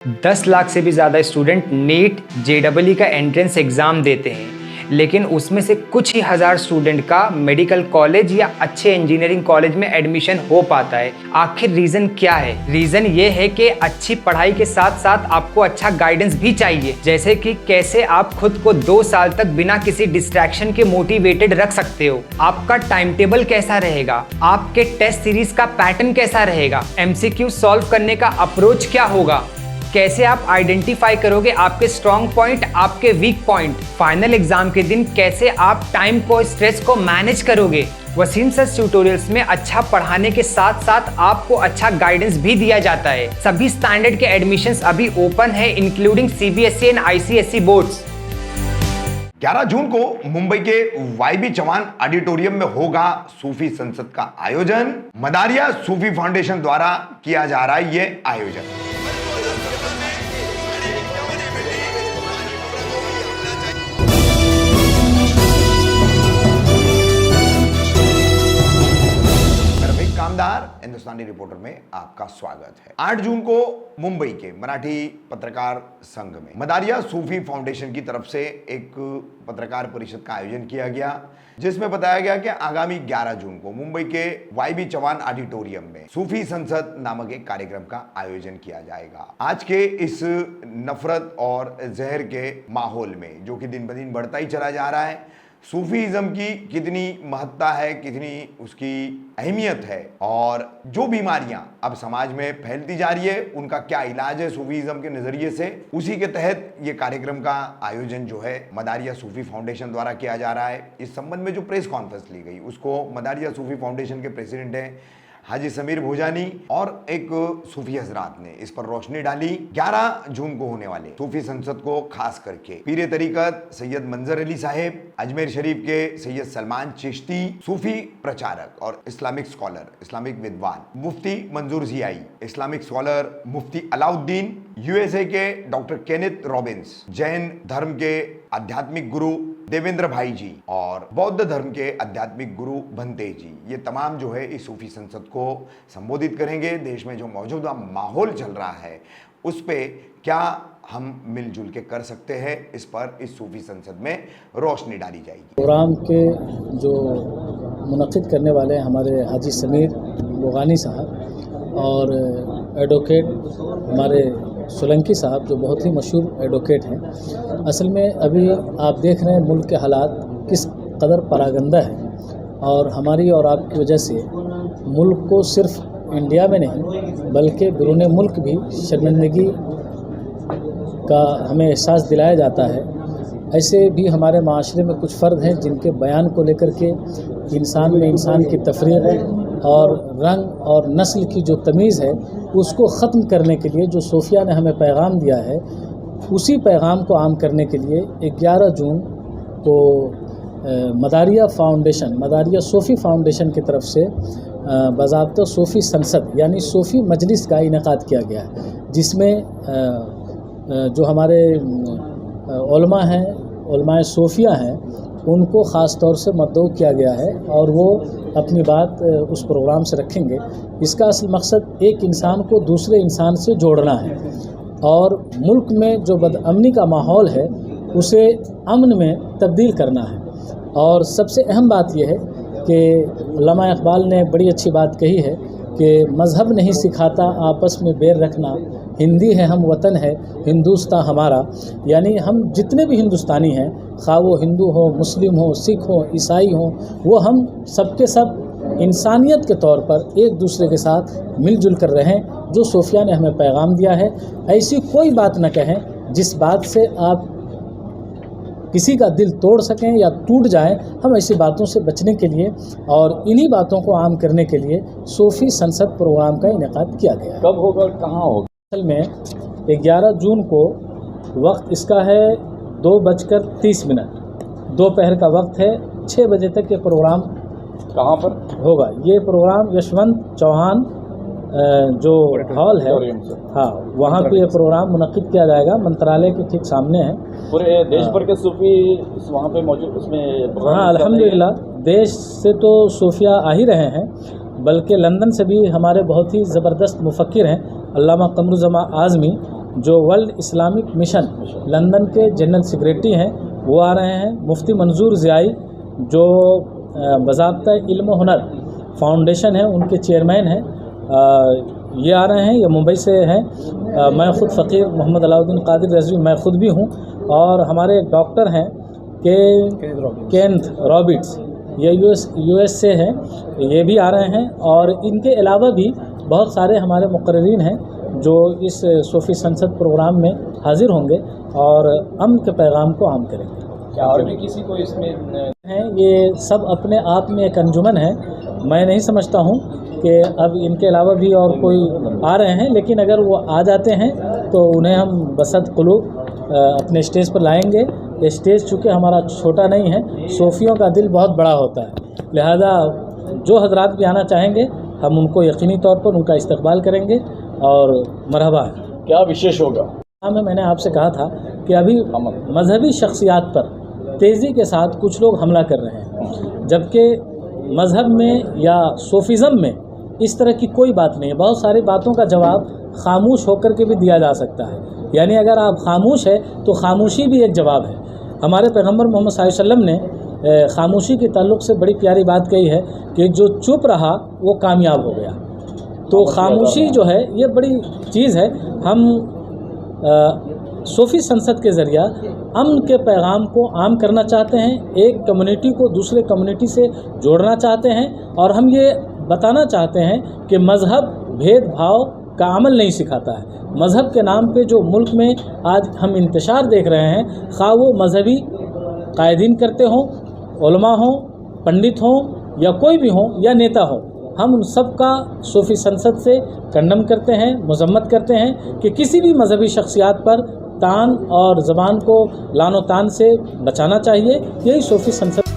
10 लाख से भी ज़्यादा स्टूडेंट नीट जेईई का एंट्रेंस एग्ज़ाम देते हैं, लेकिन उसमें से कुछ ही हज़ार स्टूडेंट का मेडिकल कॉलेज या अच्छे इंजीनियरिंग कॉलेज में एडमिशन हो पाता है। आखिर रीज़न क्या है? रीज़न ये है कि अच्छी पढ़ाई के साथ साथ आपको अच्छा गाइडेंस भी चाहिए, जैसे कि कैसे आप खुद को 2 साल तक बिना किसी डिस्ट्रैक्शन के मोटिवेटेड रख सकते हो, आपका टाइम टेबल कैसा रहेगा, आपके टेस्ट सीरीज का पैटर्न कैसा रहेगा, MCQ सॉल्व करने का अप्रोच क्या होगा, कैसे आप आइडेंटिफाई करोगे आपके स्ट्रॉन्ग पॉइंट, आपके वीक पॉइंट, फाइनल एग्जाम के दिन कैसे आप टाइम को, स्ट्रेस को मैनेज करोगे। वसीम सर ट्यूटोरियल्स में अच्छा पढ़ाने के साथ साथ आपको अच्छा गाइडेंस भी दिया जाता है। सभी स्टैंडर्ड के एडमिशंस अभी ओपन है, including CBSE and ICSE boards. 11 जून को मुंबई के YB चौहान ऑडिटोरियम में होगा सूफी संसद का आयोजन। मदारिया सूफी फाउंडेशन द्वारा किया जा रहा है ये आयोजन। कामदार हिंदुस्तानी रिपोर्टर में आपका स्वागत है। 8 जून को मुंबई के मराठी पत्रकार संघ में मदारिया सूफी फाउंडेशन की तरफ से एक पत्रकार परिषद का आयोजन किया गया, जिसमें बताया गया कि आगामी 11 जून को मुंबई के YB चौहान ऑडिटोरियम में सूफी संसद नामक एक कार्यक्रम का आयोजन किया जाएगा। आज के इस नफरत और जहर के माहौल में, जो कि दिन ब दिन बढ़ता ही चला जा रहा है, सूफीज़म की कितनी महत्ता है, कितनी उसकी अहमियत है और जो बीमारियां अब समाज में फैलती जा रही है उनका क्या इलाज है सूफीज़म के नज़रिए से, उसी के तहत ये कार्यक्रम का आयोजन जो है मदारिया सूफी फाउंडेशन द्वारा किया जा रहा है। इस संबंध में जो प्रेस कॉन्फ्रेंस ली गई उसको मदारिया सूफी फाउंडेशन के प्रेसिडेंट हैं हाजी समीर भोजानी और एक सूफी हजरात ने इस पर रोशनी डाली। 11 जून को होने वाले सूफी संसद को खास करके पीरे तरीकत सैयद मंजर अली साहेब, अजमेर शरीफ के सैयद सलमान चिश्ती, सूफी प्रचारक और इस्लामिक स्कॉलर, इस्लामिक विद्वान मुफ्ती मंजूर जियाई, इस्लामिक स्कॉलर मुफ्ती अलाउद्दीन, USA के डॉक्टर केनेथ रॉबिन्स, जैन धर्म के आध्यात्मिक गुरु देवेंद्र भाई जी और बौद्ध धर्म के आध्यात्मिक गुरु भंते जी, ये तमाम जो है इस सूफी संसद को संबोधित करेंगे। देश में जो मौजूदा माहौल चल रहा है उस पे क्या हम मिलजुल के कर सकते हैं, इस पर इस सूफी संसद में रोशनी डाली जाएगी। प्रोग्राम के जो मुनक़िद करने वाले हैं हमारे हाजी समीर भोगानी साहब और एडवोकेट हमारे सोलंकी साहब, जो बहुत ही मशहूर एडवोकेट हैं। असल में अभी आप देख रहे हैं मुल्क के हालात किस कदर परागंदा है और हमारी और आपकी वजह से मुल्क को सिर्फ इंडिया में नहीं बल्कि बैरून मुल्क भी शर्मिंदगी का हमें एहसास दिलाया जाता है। ऐसे भी हमारे माशरे में कुछ फ़र्द हैं जिनके बयान को लेकर के इंसान में इंसान की तफरीक और रंग और नस्ल की जो तमीज़ है उसको ख़त्म करने के लिए जो सूफिया ने हमें पैगाम दिया है, उसी पैगाम को आम करने के लिए 11 जून को मदारिया फाउंडेशन, मदारिया सूफ़ी फाउंडेशन की तरफ से बाज़ाब्ता सूफ़ी संसद यानी सूफ़ी मजलिस का इनेकाद किया गया है, जिसमें जो हमारे उलमा हैं, उलमाए सूफिया हैं, उनको ख़ास तौर से मद्दू किया गया है और वो अपनी बात उस प्रोग्राम से रखेंगे। इसका असल मकसद एक इंसान को दूसरे इंसान से जोड़ना है और मुल्क में जो बदअमनी का माहौल है उसे अमन में तब्दील करना है। और सबसे अहम बात यह है कि उलमा इकबाल ने बड़ी अच्छी बात कही है कि मज़हब नहीं सिखाता आपस में बैर रखना, हिंदी है हम वतन है हिंदुस्तान हमारा। यानी हम जितने भी हिंदुस्तानी हैं, खा वो हिंदू हो, मुस्लिम हो, सिख हो, ईसाई हो, वो हम सबके सब इंसानियत के तौर पर एक दूसरे के साथ मिलजुल कर रहें, जो सूफिया ने हमें पैगाम दिया है। ऐसी कोई बात न कहें जिस बात से आप किसी का दिल तोड़ सकें या टूट जाएं। हम ऐसी बातों से बचने के लिए और इन्हीं बातों को आम करने के लिए सूफी संसद प्रोग्राम का इनेकाद किया गया। कब होगा, कहाँ होगा? असल में 11 जून को वक्त इसका है 2:30 दोपहर का वक्त है। 6 बजे तक ये प्रोग्राम कहाँ पर होगा? ये प्रोग्राम यशवंत चौहान जो हॉल है, हाँ, वहाँ पे ये प्रोग्राम मुनक़िद किया जाएगा। मंत्रालय के ठीक सामने है। पूरे देश भर के सूफी वहाँ पे मौजूद, उसमें हाँ अल्हम्दुलिल्लाह देश से तो सूफिया आ ही रहे हैं, बल्कि लंदन से भी हमारे बहुत ही ज़बरदस्त मुफ़क्किर हैं अल्लामा कमरुज़्ज़मा आज़मी, जो वर्ल्ड इस्लामिक मिशन लंदन के जनरल सेक्रेटरी हैं वो आ रहे हैं। मुफ्ती मंजूर ज़ियाई जो बाज़ाब्ता इल्म हुनर फाउंडेशन है उनके चेयरमैन हैं, ये आ रहे हैं। ये मुंबई से हैं। मैं ख़ुद फ़कीर मोहम्मद अलाउद्दीन कादिर रज़वी मैं ख़ुद भी हूँ, और हमारे एक डॉक्टर हैं केनेथ रॉबिट्स, ये यूएस से हैं, ये भी आ रहे हैं। और इनके अलावा भी बहुत सारे हमारे मुक़र्रिरीन हैं जो इस सूफ़ी संसद प्रोग्राम में हाज़िर होंगे और अमन के पैगाम को आम करेंगे। क्या और भी किसी को इसमें हैं? ये सब अपने आप में एक अंजुमन है। मैं नहीं समझता हूँ कि अब इनके अलावा भी और कोई आ रहे हैं, लेकिन अगर वो आ जाते हैं तो उन्हें हम बसत क़ुलूब अपने स्टेज पर लाएंगे। ये स्टेज चूँकि हमारा छोटा नहीं है, सूफ़ियों का दिल बहुत बड़ा होता है, लिहाजा जो हजरात भी आना चाहेंगे हम उनको यकीनी तौर पर उनका इस्तकबाल करेंगे और मरहबा। क्या विशेष होगा? हाँ, मैंने आपसे कहा था कि अभी मजहबी शख्सियात पर तेज़ी के साथ कुछ लोग हमला कर रहे हैं, जबकि मज़हब में या सूफिज़म में इस तरह की कोई बात नहीं है। बहुत सारी बातों का जवाब खामोश होकर के भी दिया जा सकता है, यानी अगर आप खामोश है तो खामोशी भी एक जवाब है। हमारे पैगम्बर मोहम्मद सल्लल्लाहु अलैहि वसल्लम ने खामोशी के ताल्लुक़ से बड़ी प्यारी बात कही है कि जो चुप रहा वो कामयाब हो गया। तो खामोशी जो है ये बड़ी चीज़ है। हम सूफ़ी संसद के ज़रिया अमन के पैगाम को आम करना चाहते हैं, एक कम्युनिटी को दूसरे कम्युनिटी से जोड़ना चाहते हैं, और हम ये बताना चाहते हैं कि मज़हब भेदभाव का अमल नहीं सिखाता है। मज़हब के नाम पे जो मुल्क में आज हम इंतशार देख रहे हैं, खा वो मजहबी कायदीन करते हों, उलमा हों, पंडित हों, या कोई भी हों, या नेता हों, हम उन सब का सूफ़ी संसद से कंडम करते हैं, मजम्मत करते हैं कि किसी भी मजहबी शख्सियात पर तान और ज़बान को लानो तान से बचाना चाहिए। यही सूफ़ी संसद